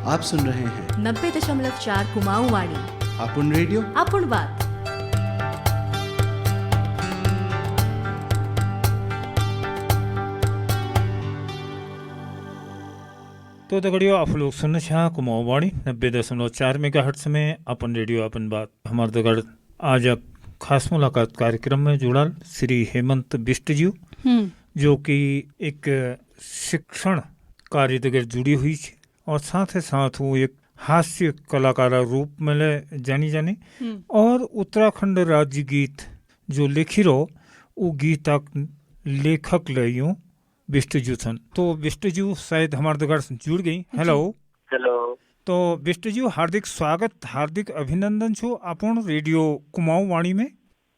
आप सुन रहे हैं 90.4 कुमाऊं वाणी। अपन रेडियो अपन बात। तो दगड़ियों आप लोग सुन छा कुमाऊं वाणी 90.4 मेगाहर्ट्ज में अपन रेडियो अपन बात। हमारे दगड़ आज एक खास मुलाकात कार्यक्रम में जुड़ल श्री हेमंत बिष्ट जी, जो कि एक शिक्षण कार्य दगड़ जुड़ी हुई है और साथ ही साथ वो एक हास्य कलाकार रूप में ले जानी जाने और उत्तराखंड राज्य गीत जो लिखी रहो वो गीतक लेखक ले यूं बिष्टजू थन। तो बिष्टजू शायद हमारे दगड़ जुड़ गई। Hello hello. तो बिष्टजू हार्दिक स्वागत, हार्दिक अभिनंदन छो अपन रेडियो कुमाऊं वाणी में।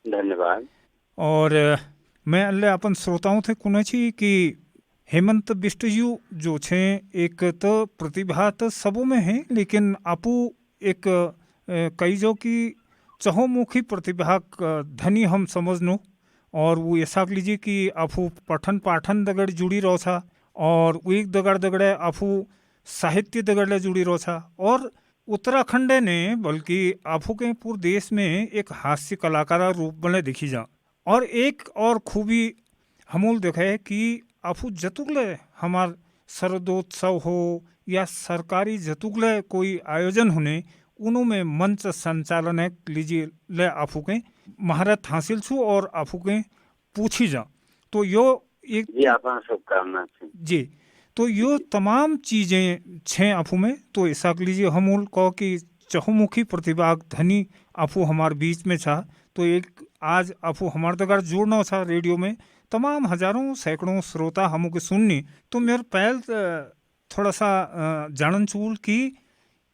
धन्यवाद। और मैं अल्ले अपन श्रोताओं थे कुने छी कि हेमंत बिष्टजू जो छे एक तो प्रतिभा तो सबों में है, लेकिन आपू एक कई जो कि चहुमुखी प्रतिभा धनी हम समझनो। और वो ऐसा लीजिए कि आपू पठन पाठन दगड़ जुड़ी रहो था और वो एक दगड़ दगड़े आपू साहित्य दगड़ जुड़ी रहो था। और उत्तराखंड ने बल्कि आपू के पूरे देश में एक हास्य कलाकार रूप बने दिखी जा। और एक और खूबी हमूल देखे कि आपू जतुगले हमार शरदोत्सव हो या सरकारी जतुगले कोई आयोजन होने उनों में मंच संचालन लीजिए ले आपू के महारत हासिल छू और आपू के पूछी जा। तो यो एक जी आपन शुभकामना जी। तो यो तमाम चीजें छे आपू में। तो ऐसा लीजिए हमूल कहो कि चहुमुखी प्रतिभा धनी आपू हमार बीच में छा। तो एक आज आपू हमार दगड़ जुड़ना था रेडियो में, तमाम हजारों सैकड़ों श्रोता हमू के सुननी। तो मेरे पहल थोड़ा सा जानन चूल कि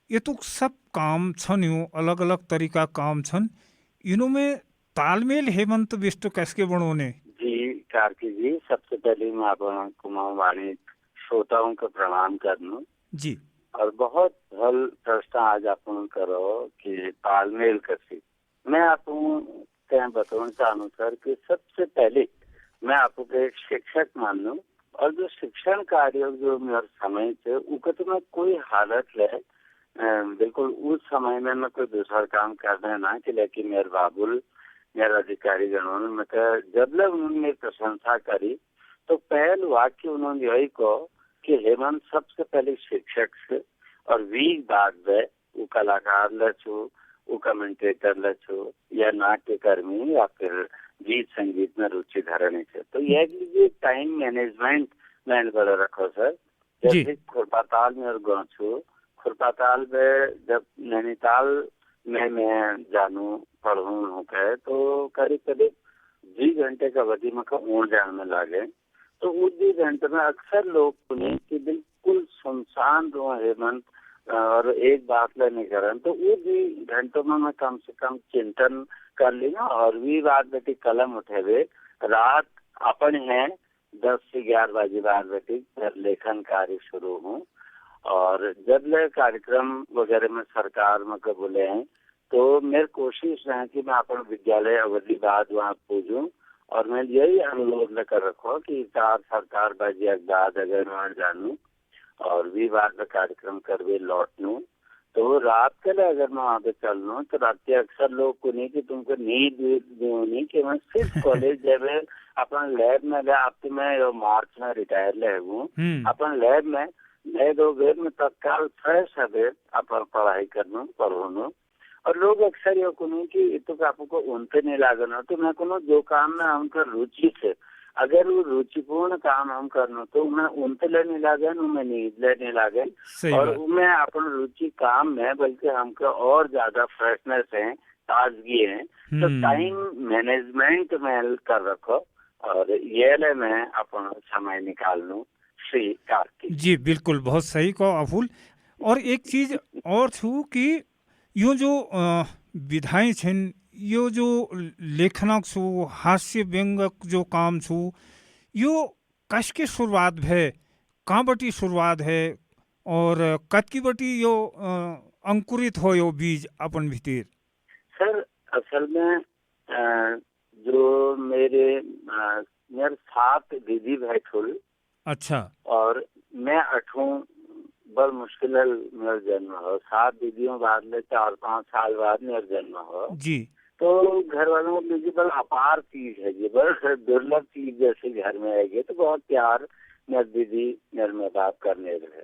ये तो सब काम छन, यूँ अलग अलग तरीका काम छन, इनों में तालमेल हेमंत बिष्ट कैसे बनोने। जी कार्की जी, सबसे पहले मैं आप कुमाऊं वाणी श्रोताओं को प्रणाम करनू जी। और बहुत भल प्रश्न आज अपन करो कि तालमेल कैसे। मैं आपको क्या बताना चाहूँ सर कि सबसे पहले मैं आपको एक शिक्षक मान लूँ और जो शिक्षण कार्य जो मेरा समय से उनको तो मैं कोई हालत ले बिल्कुल उस समय में मैं कोई दूसरा काम करना ना कि, लेकिन मेरे बाबुल मेरे अधिकारी गणों ने मैं जब लग उन्होंने मेरी प्रशंसा करी तो पहल वाक्य उन्होंने यही कहो कि हेमंत सबसे पहले शिक्षक से और वीक बाद में वो कलाकार लचो, वो कमेंटेटर लचो या नाट्यकर्मी या फिर गीत संगीत में रुचि धरने से। तो यह लीजिए टाइम मैनेजमेंट मैंने बड़ा रखो सर। जैसे खुरपाताल में और गाँव छू, खुरपाताल में जब नैनीताल में मैं जानू पढ़ूँ होकर तो करीब करीब 2 घंटे का अवधि में ऊँट जाने में लागे। तो उस 2 घंटे में अक्सर लोग सुने कि बिल्कुल सुनसान रो हेमंत और एक बात लेने करन। तो उस 2 घंटों में मैं कम से कम चिंतन कर ली ना और भी बात बेटी कलम उठे हुए रात अपन है 10 से 11 बजे बाद बेटी लेखन कार्य शुरू हूँ। और जब ले कार्यक्रम वगैरह में सरकार में कब बोले हैं तो मेरी कोशिश है कि मैं अपन विद्यालय अवधि बाद वहाँ पूजूं और मैं यही अनुरोध लेकर रखो कि 4 सरकार बजे बाद अगर वहाँ जानूं और भी बात में कार्यक्रम करवे लौट लूँ तो रात के लिए अगर मैं वहाँ पे चल लूँ तो रात के अक्सर लोग को नहीं कि तुमको नींद नहीं कि मैं सिर्फ कॉलेज जब अपन लैब में गया। अब तो मैं मार्च में रिटायर ले हूँ अपन लैब में नए 2 वेद में तत्काल फ्रेश है अपन पढ़ाई करना पढ़ोनो। और लोग अक्सर ये कहूँ कि तो आपको उनसे नहीं लागना। तो मैं कहूँ जो काम में हमका रुचि से अगर वो रुचिपूर्ण काम हम करना तो मैं उनसे लेने लागन, उनमें नींद लेने लागन और उनमें अपन रुचि काम में बल्कि हमको और ज्यादा फ्रेशनेस है, ताजगी है। तो टाइम मैनेजमेंट में कर रखो और ये ले मैं अपन समय निकाल लूँ। जी बिल्कुल, बहुत सही कहो अफुल। और एक चीज और छू कि यो जो विधाएं छन, यो जो लेखनक छू, हास्य व्यंगक जो काम छू, यो कश के शुरुआत है, कहाँ बटी शुरुआत है और कत की बटी यो अंकुरित हो यो बीज अपन भीतर। सर असल में जो मेरे 7 दीदी भाई ठुल। अच्छा। और मैं 8 बड़ मुश्किल है मेरा जन्म हो, 7 दीदियों बाद में 4-5 साल बाद मेरा जन्म हो। जी तो घर वालों को मुझे बड़ा अपार चीज है, ये बड़ा दुर्लभ चीज जैसे घर में आएगी तो बहुत प्यार मेरे दीदी मेरे में बात करने रहे।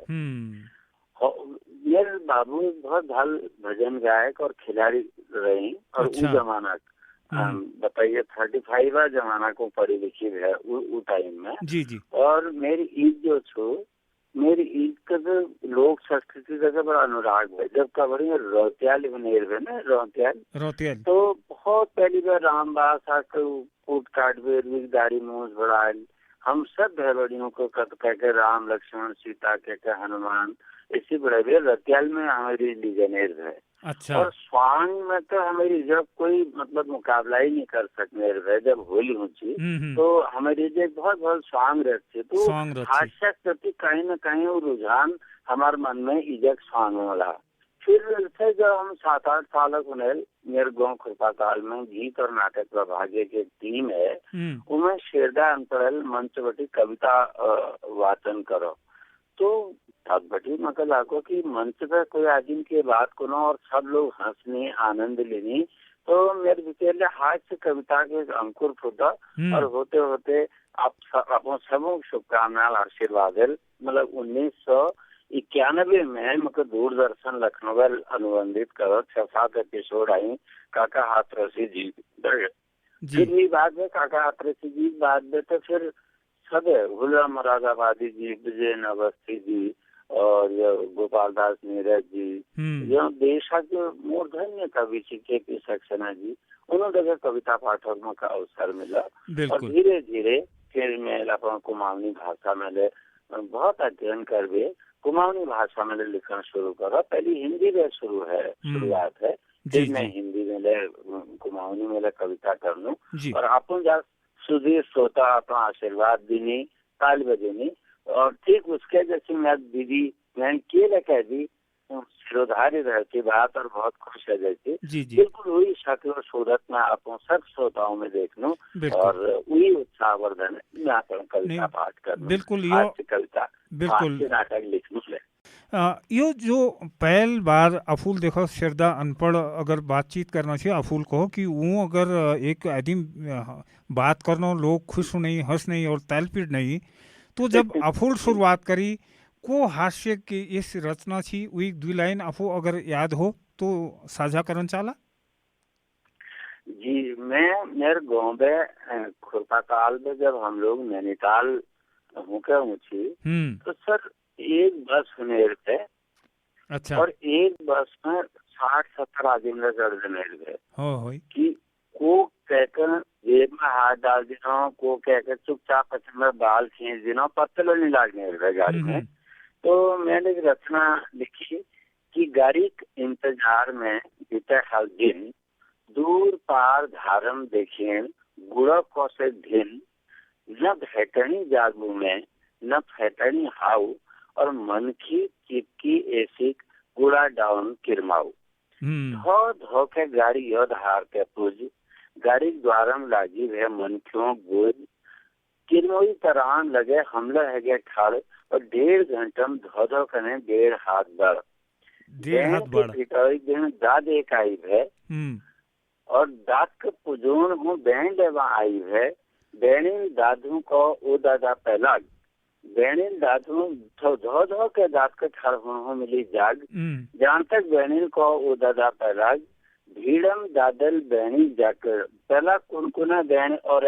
मेरे बाबू बहुत भल भजन गायक और खिलाड़ी रही और अच्छा। वो जमाना बताइए 35वां जमाना को पढ़ी लिखी है वो टाइम में। जी जी। और मेरी ईद जो छो मेरी ईद का जो लोक संस्कृति का बड़ा अनुराग है। जब का बड़ी रोत्याल बनेर है ना रोत्याल तो बहुत पहली बार रामबास आकर कूट काट बेर दाढ़ी मूछ बढ़ाए हम सब भैरवड़ियों को कह के राम लक्ष्मण सीता के हनुमान इसी बड़े बेर रत्याल में हमारी लीजनेर है। अच्छा। और स्वांग में तो हमारी जब कोई मतलब मुकाबला ही नहीं कर सकते रहे। जब होली ऊंची तो हमारी जो बहुत बहुत स्वांग रहती तो हास्य प्रति कहीं न कहीं वो रुझान हमारे मन में इजक स्वांग वाला। फिर से जब हम 7-8 साल होने मेरे गाँव खुरपाताल में गीत और नाटक प्रभागे की टीम है उनमें शेरदा अंतरल मंचवटी कविता वाचन करो तो तब बटी मकर लागो कि मंच पर कोई आदमी की बात को और सब लोग हंसने आनंद लेने तो मेरे विचार हास्य कविता के अंकुर फूटा और होते होते आप सबों शुभकामनाएं आशीर्वाद मतलब 1991 में मतलब दूरदर्शन लखनऊ अनुबंधित करो 6-7 एपिसोड आई काका हाथरसी जी। फिर भी बाद में काका हाथरसी जी बाद में तो फिर सब है गुलाम मुरादाबादी जी, विजय अवस्थी जी और गोपाल दास नीरज जी जो देशा के मूर्धन्य कवि के सक्सेना जी उन्होंने कविता पाठक का अवसर मिला। और धीरे धीरे फिर मैं अपना कुमाऊनी भाषा में बहुत अध्ययन कर कुमाऊनी भाषा में लिखना शुरू करा। पहले हिंदी में शुरुआत है फिर मैं हिंदी में कुमाऊनी में कविता कर लूँ और अपन जा सुधीर श्रोता अपना आशीर्वाद देनी ताल बजेनी। और ठीक उसके जैसे मैं दीदी मैंने के कह दी सिरोधारी रहती बात और बहुत खुश है जैसी बिल्कुल वही शक्ल और सूरत में आप सब श्रोताओं में देख लूं और वही उत्साहवर्धन कविता पाठ कर बिल्कुल कविता बिल्कुल नाटक लिख लूं। यो जो पहल बार अफूल देखो शेरदा अनपढ़ अगर बातचीत करना चाहिए अफूल को कि वो अगर एक आदमी बात करना लोग खुश नहीं हंस नहीं और तालपीट नहीं तो जब अफूल शुरुआत करी को हास्य की इस रचना थी वही 2 लाइन अफू अगर याद हो तो साझा करन चाला। जी मैं मेरे गाँव में खुरपाताल में जब हम लोग नैनीताल होकर ऊँची तो सर एक बस सुनेर थे। अच्छा। और एक बस में 60-70 आदमी चढ़ कि को कहकर जेब में हाथ डाल देना को कहकर चुपचाप पत्थर में बाल खींच देना पत्थर नहीं लागने गाड़ी में। तो मैंने एक रचना लिखी कि गाड़ी के इंतजार में बीते हर दिन दूर पार धारम देखिए गुड़ा कौशे दिन न भेटनी जागू में न भेटनी हाउ और मन की चिपकी ऐसी गुड़ा डाउन किरमाऊ धो के गाड़ी योद हार के पूज गाड़ी द्वारम लागी है मनखियों बोझ किरमोई तरान लगे हमला है गए ठाड़ और 1.5 घंटम धो कने 1.5 हाथ बढ़ दाद एक आई है और दाद का पुजोन हूँ बैंड वहाँ आई है बैनिन दादू को ओ दादा पहला बैनिन दादू धो के दाद के ठाड़ हूँ मिली जाग जहाँ तक बैनिन को ओ दादा पहला भीड़म दादल बैनी जाकर पहला कुनकुना बैन और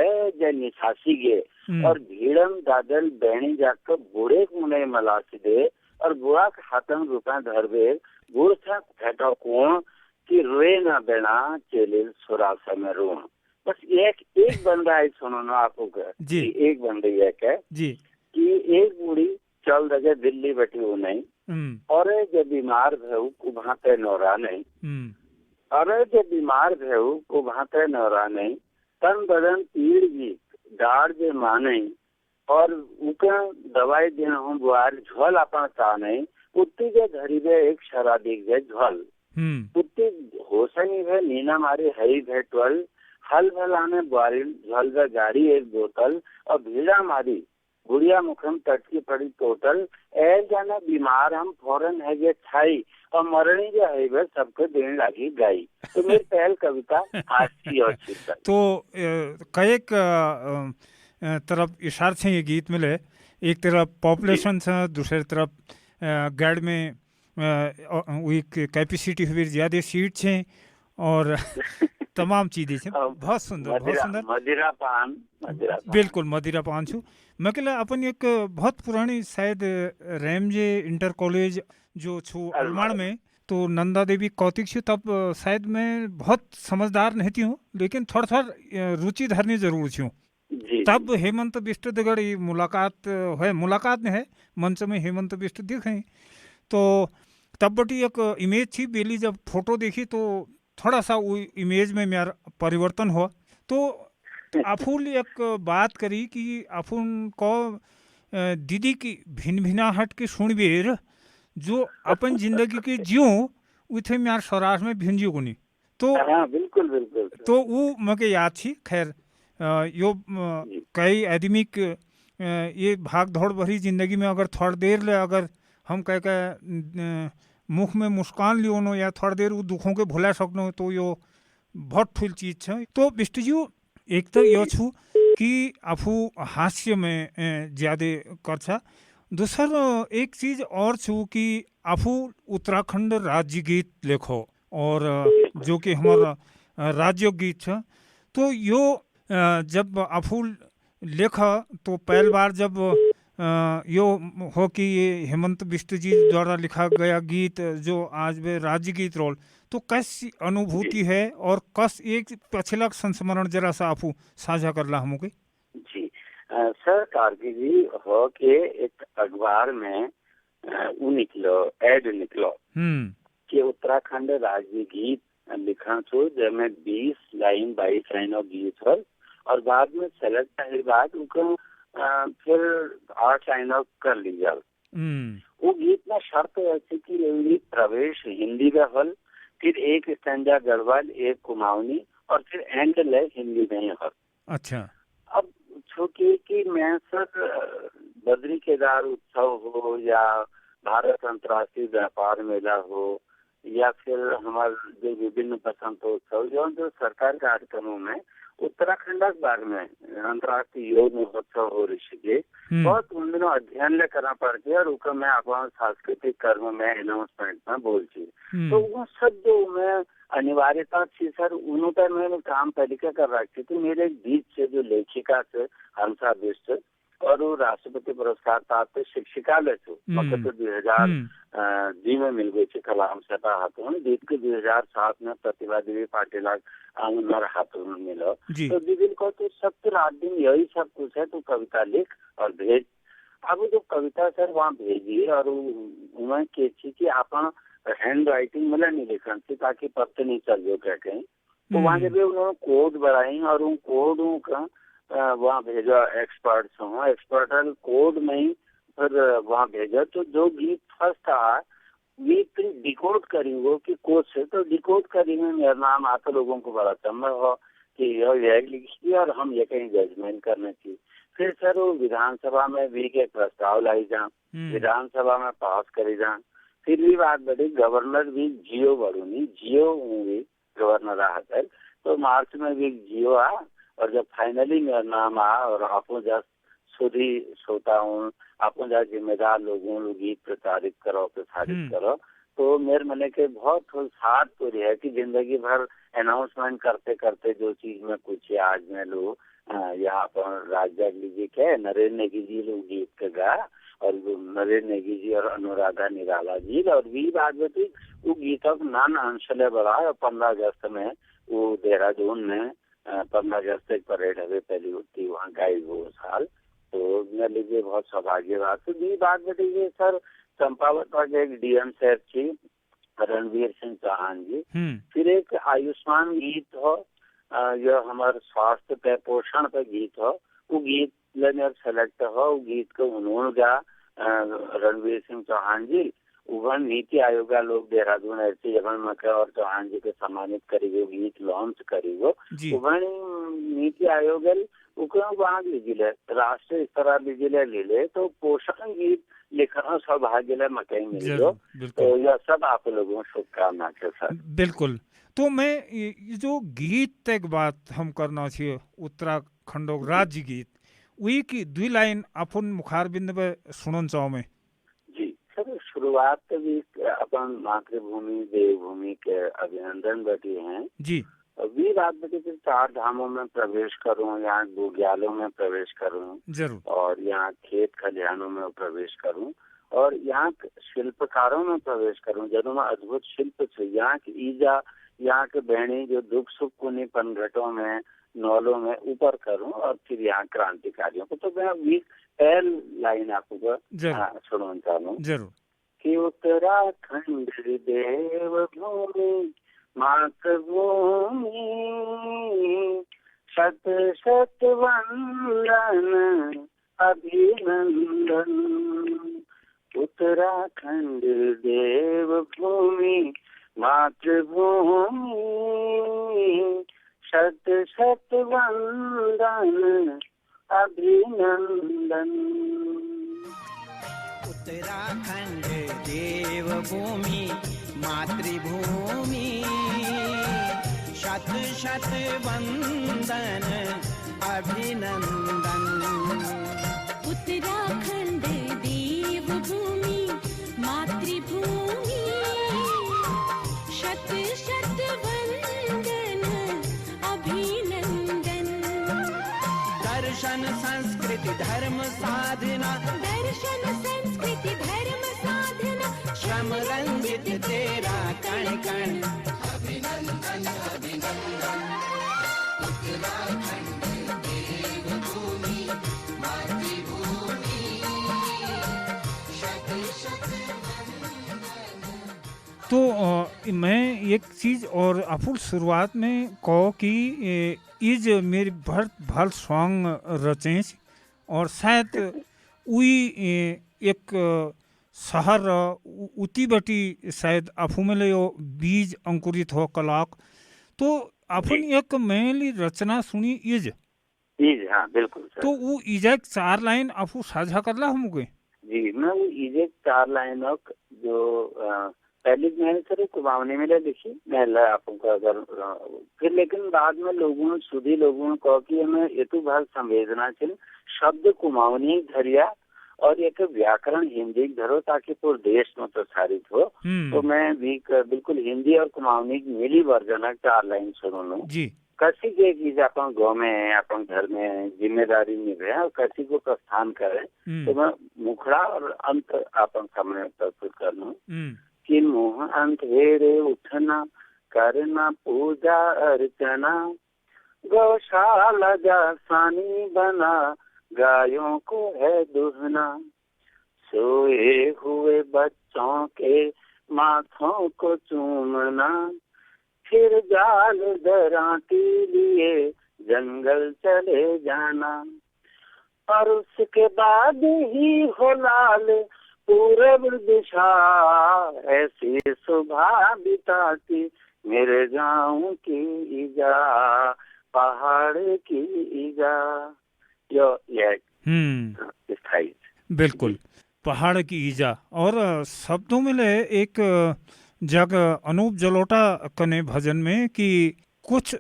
निशासी गे और भीड़म दादल बैनी जाकर बूढ़े मुने मलासी दे और बुआ के हाथम रुपया धरबे बूढ़ था भेटो कुआं कि रोए ना बेना चेले सुरा समय रो। बस एक बंदा है सुनो ना आपको एक बंदे है कि एक बूढ़ी चल दगे दिल्ली बैठी हो नहीं और जब बीमार भे वहाँ पे नौरा नहीं अरे जब बीमार भे को भाते नौरा नहीं तन बदन पीड़ जी डार जे माने और उनका दवाई देना हम बुआर झोल अपन चा नहीं उतनी जे धरी बे एक शराबी जे झोल उतनी होसनी भे नीना मारी हरी भे 12 हल भलाने बुआरी झोल बे गाड़ी एक बोतल और भीड़ा मारी गुड़िया मुखम तट की पड़ी टोटल ए जाना बीमार हम फौरन है जे छाई और मरणी जो है वह सबको देने लगी गाई। तो मेरी पहल कविता हास्य और शीर्षक। तो कई तरफ इशार छे ये गीत मिले, एक तरफ पॉपुलेशन से, दूसरी तरफ गाड़ में कैपेसिटी हुई ज़्यादा सीट छे और तमाम चीज़ें छे। बहुत सुंदर, बहुत सुंदर। मदिरा पान बिल्कुल मदिरा पान छू। मैं कहला अपन एक बहुत पुरानी शायद रैमजे इंटर कॉलेज जो छू अलमाड़ में, तो नंदा देवी कौतिक छू, तब शायद मैं बहुत समझदार नहीं थी हूँ, लेकिन थोड़ा थोड़ा रुचि धरनी जरूर छू। तब हेमंत बिष्ट दगड़ मुलाकात नहीं है, मंच में हेमंत बिष्ट दिखे, तो तब बटी एक इमेज थी बेली, जब फोटो देखी तो थोड़ा सा वो इमेज में मेरा परिवर्तन हुआ। तो आफूल एक बात करी कि आफून को दीदी की भिन्न भिन्नाहट के सुनबेर जो अपन जिंदगी के जियो उथे मेरा स्वराज में भिंजियो गुनी। तो बिल्कुल बिल्कुल तो वो मके याद थी। खैर यो कई आदमिक ये भाग दौड़ भरी जिंदगी में अगर थोड़ी देर ले अगर हम कह मुख में मुस्कान लियो नो या थोड़ी देर वो दुखों के भुला सकनो, तो यो बहुत ठुल चीज है। तो बिष्टजू एक तो यो छू कि आफू हास्य में ज्यादा करछा, दूसर एक चीज और छू कि आफू उत्तराखंड राज्य गीत लेखो और जो कि हमारा राज्य गीत है। तो यो जब आफू लेखा तो पहली बार जब यो हो कि ये हेमंत बिष्ट जी द्वारा लिखा गया गीत जो आज वे राज्य गीत रोल, तो कैसी अनुभूति है और कस एक पिछला संस्मरण जरा सा आपू साझा करला हमके। जी सर कार्की जी हो के एक अखबार में एड निकलो कि उत्तराखंड राज्य गीत लिखा छो, जैमें 20 लाइन 22 लाइन और गीत हल, और बाद में सेलेक्ट है बाद उनको फिर 8 लाइन कर ली जाओ। वो गीत में शर्त ऐसी कि प्रवेश हिंदी में हल, फिर एक स्टैंजा गढ़वाल, एक कुमाऊनी और फिर एंड ले हिंदी में ही हल। अच्छा। अब चूंकि कि मैं सर बद्री केदार उत्सव हो या भारत अंतर्राष्ट्रीय व्यापार मेला हो या फिर हमारे जो विभिन्न बसंतोत्सव जो सरकार कार्यक्रमों में उत्तराखंड बाग में अंतर्राष्ट्रीय योग महोत्सव हो ऋषिकेश, बहुत उन दिनों अध्ययन ले करना पड़ती है और उसका मैं अपना सांस्कृतिक कर्म में अनाउंसमेंट में बोलती। तो वो सब जो मैं अनिवार्यता थी सर, उन पर मैंने काम तरीका कर रखी थी। मेरे गीत से जो लेखिका से हंसा बिष्ट और वो राष्ट्रपति पुरस्कार प्राप्त शिक्षिका ले छो मतलब 2002 में मिल गई थी कलाम सभा हाथों गीत के 2007 में प्रतिभा देवी पाटिल आंगनवार हाथों में मिलो। तो दीदी को तो 7-8 दिन यही सब कुछ है, तो कविता लिख और भेज। अब जो कविता सर वहाँ भेजी और उन्हें के थी कि आप हैंड राइटिंग मिला नहीं लिखन थी ताकि पत्ते नहीं चल जो क्या कहीं। तो वहाँ जब उन्होंने कोड बढ़ाई और उन कोडों का वहाँ भेजा एक्सपर्ट्स हो, एक्सपर्ट कोड में ही फिर वहाँ भेजा। तो जो गीत फर्स्ट था गीत डिकोड करेंगे कि कोड से, तो डिकोड करेंगे मेरा नाम आता लोगों को बड़ा चंबल हो कि यह लिखी और हम ये कहीं जजमेंट करने की। फिर सर वो विधानसभा में भी के प्रस्ताव लाई जा, विधानसभा में पास करी जा। फिर भी बात बढ़ी, गवर्नर भी जियो बढ़ूनी जियो भी गवर्नर रहा है। तो मार्च में भी जियो आ और जब फाइनली मेरा नाम आ और आपको जब सुधी सोता हूँ आपको जब जिम्मेदार लोगों गीत प्रचारित करो तो मेरे मन के बहुत साथ तो है कि जिंदगी भर अनाउंसमेंट करते करते जो चीज में कुछ आज में लोग यहाँ पर राजा जी के नरेंद्र नेगी जी लोग गीत के गा और नरेंद्र नेगी जी और अनुराधा निराला जी और भी बात बती वो गीतों का नान अंशले बढ़ा और 15 अगस्त में वो देहरादून में 15 अगस्त एक परेड हवे पहली होती वहाँ गाई वो साल। तो मेरे लिए बहुत सौभाग्य बात। तो भी बात बताइए सर, चंपावत का एक डीएम साहब थी रणवीर सिंह चौहान जी। फिर एक आयुष्मान गीत हो जो हमारे स्वास्थ्य पे पोषण पे गीत हो, वो गीत लेने सेलेक्ट हो, वो गीत को उन्होंने गा रणवीर सिंह चौहान जी वह नीति आयोग लोग देहरादून ऐसे जब मके और चौहान जी के सम्मानित करी गीत लॉन्च करी जी नीति आयोग वहाँ लीजिले राष्ट्रीय स्तर लीजिले लीले तो पोषण गीत लिखना सौभाग्य मकई मिलो। तो यह सब आप लोगों को शुभकामना के साथ। बिल्कुल। तो मैं ये जो गीत एक बात हम करना चाहिए उत्तराखंड राज्य गीत वही की 2 लाइन अपन मुखारबिंद पे सुनन चाहो मैं। जी सर, शुरुआत भी अपन मातृभूमि देवभूमि के अभिनंदन बटी हैं जी। वी रात बटे फिर 4 धामों में प्रवेश करूं, यहाँ बुग्यालों में प्रवेश करूं जरूर, और यहाँ खेत खलिहानों में प्रवेश करूं और यहाँ शिल्पकारों में प्रवेश करूं जिन्होंने अद्भुत शिल्प थे। यहाँ की ईजा, यहाँ के बहनी जो दुख सुख कुनी पनघटों में नौलों में ऊपर करूं और फिर यहाँ क्रांतिकारियों को। तो मैं भी पहल लाइन आपको सुनना चाहूँ जरूर कि उत्तराखंड देवभूमि मातृभूमि शत शत वंदन अभिनंदन। उत्तराखंड देवभूमि मातृभूमि शत शत वंदन अभिनंदन। उत्तराखंड देवभूमि मातृभूमि शत शत वंदन अभिनंदन। उत्तराखंड देवभूमि मातृभूमि शत शत वंदन अभिनंदन। दर्शन संस्कृति धर्म साधना, दर्शन संस्कृति धर्म साधना, श्रम रंजित तेरा कण कण अभिनंदन अभिनंदन। उत्तराखंड देवभूमि मातृभूमि शत शत वंदन। तो मैं एक चीज और अफुल शुरुआत में कहो कि इज मेरी भल सॉन्ग रचें और शायद वही एक शहर उती बटी शायद अफू में ले बीज अंकुरित हो कलाक। तो अपन एक मैंने रचना सुनी इज हाँ बिल्कुल सर। तो वो इजे 4 लाइन अफू साझा करला हमके। जी मैं वो इजे 4 लाइन जो पहले मैंने सर कुमाऊनी में लिखी मैं आपको अगर फिर लेकिन बाद में लोगों सुधी लोगों को कि हमें ये तो बहुत संवेदनाशील शब्द कुमाऊनी धरिया और एक व्याकरण हिंदी धरो ताकि पूरे देश में प्रसारित हो। तो मैं भी बिल्कुल हिंदी और कुमाऊनी मिली वर्जन 4 लाइन सुनो लूँ जी। कसी के चीज अपन गाँव में है अपन घर में है जिम्मेदारी निभे और कसी को प्रस्थान करे तो मैं मुखड़ा और अंत अपन सामने प्रस्तुत कर लूँ कि मुँह अंधेरे उठना करना पूजा अर्चना गौशाला जासानी बना गायों को है दुहना सोए हुए बच्चों के माथों को चूमना फिर जाल दराती लिए जंगल चले जाना और उसके बाद ही हो लाल पूरब दिशा ऐसी सुबह बिताती मेरे गाँव की ईजा पहाड़ की ईजा। यो ये स्थायी बिल्कुल पहाड़ की ईजा। और शब्दों में ले एक जग अनूप जलोटा कने भजन में कि कुछ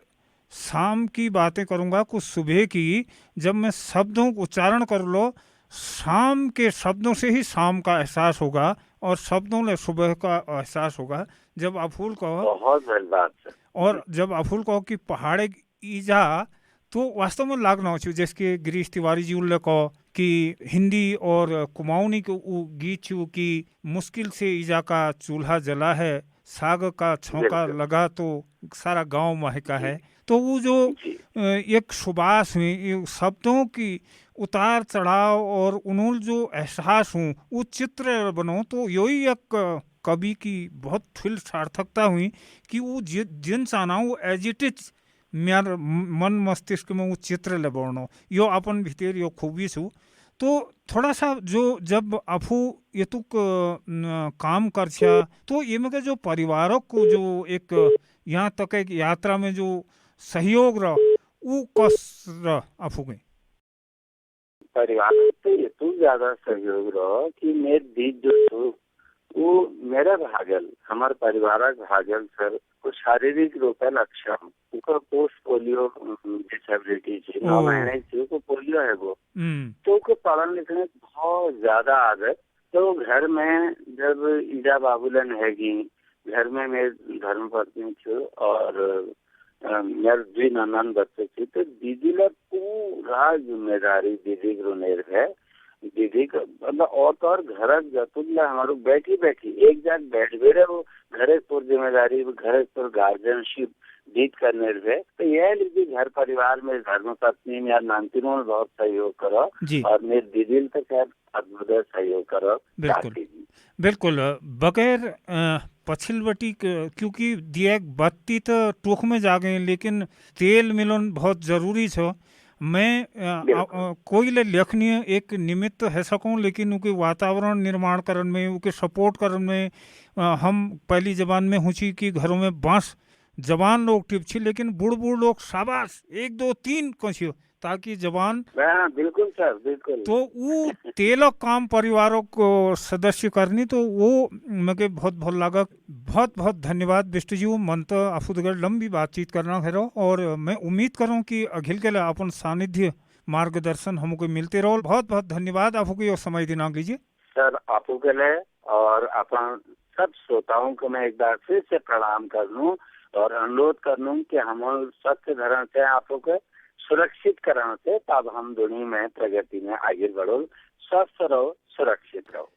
शाम की बातें करूंगा कुछ सुबह की, जब मैं शब्दों को उच्चारण कर लो शाम के शब्दों से ही शाम का एहसास होगा और शब्दों में सुबह का एहसास होगा। जब अफूल कहो बहुत बात है और जब अफूल कहो कि पहाड़ ईजा तो वास्तव में लागना हो जैसे गिरीश तिवारी जी उल्लेख कहो कि हिंदी और कुमाऊनी को गीत छू की मुश्किल से ईजा का चूल्हा जला है साग का छौंका लगा तो सारा गांव महका है। तो वो जो एक सुबास हुई शब्दों की उतार चढ़ाव और उन्होंने जो एहसास हूँ वो चित्र बनो तो यही एक कवि की बहुत फिल सार्थकता हुई कि वो जिन चाहना वो एज इट इज म्यार मन मस्तिष्क में वो चित्र ले बनो यो अपन भीतर यो खूबी छू। तो थोड़ा सा जो जब आपू ये तुक काम कर छा तो ये में के जो परिवारों को जो एक यहाँ तक एक यात्रा में जो सहयोग रहा वो कस रहा आपू के परिवार से ये तो ज्यादा सहयोग रहो कि मेरे दीद जो थो वो मेरा भागल हमारे परिवार भागल सर वो शारीरिक रूप में अक्षम उनका पोस्ट पोलियो डिसेबिलिटी थी 9 महीने थी को पोलियो है वो तो उसको पढ़ने लिखने में बहुत ज्यादा आदत तो घर में जब ईजा बाबूलन हैगी घर में मेरे धर्म पत्नी थी और मेरे 2 ननन बच्चे थे तो दीदी ला पूरा जिम्मेदारी दीदी रोनेर है दीदी का मतलब और घर जतुल्ला हमारो बैठी एक जगह बैठ भी रहे वो घरे पर जिम्मेदारी घरे पर गार्जियनशिप डीट करने रहे तो यह लीजिए घर परिवार में धर्म पत्नी या नानतीनों में बहुत सहयोग करो और मेरे दीदी तो खैर अद्भुत सहयोग करो। बिल्कुल बगैर पछिलवटी क्योंकि दिया बत्ती तो टोख में जा गए लेकिन तेल मिलन बहुत जरूरी छो मैं कोई ले लेखनीय एक निमित्त है सकूं लेकिन उनके वातावरण निर्माण करने में उनके सपोर्ट करने में हम पहली जबान में हुची कि घरों में बांस जवान लोग टिप छी लेकिन बूढ़ लोग शाबाश 1 2 3 कछियो ताकि जवान बिल्कुल सर बिल्कुल तो वो तेलक काम परिवारों को सदस्य करनी तो वो मुझे बहुत बहुत लगा। बहुत बहुत धन्यवाद बिष्टू जी मन तो आफुदगर लंबी बातचीत करना है और मैं उम्मीद करूं कि अखिल के लिए अपन सानिध्य मार्गदर्शन हमको मिलते रहो। बहुत बहुत धन्यवाद आपको ये समय दिना लीजिए सर आपको के लिए और अपन सब श्रोताओं को मैं एक बार फिर से प्रणाम कर लूं और अनुरोध कर लूं कि हम सत्य धर्म से आपको के सुरक्षित कराने से तब हम दुनिया में प्रगति में आगे बढ़ो। स्वस्थ रहो सुरक्षित रहो।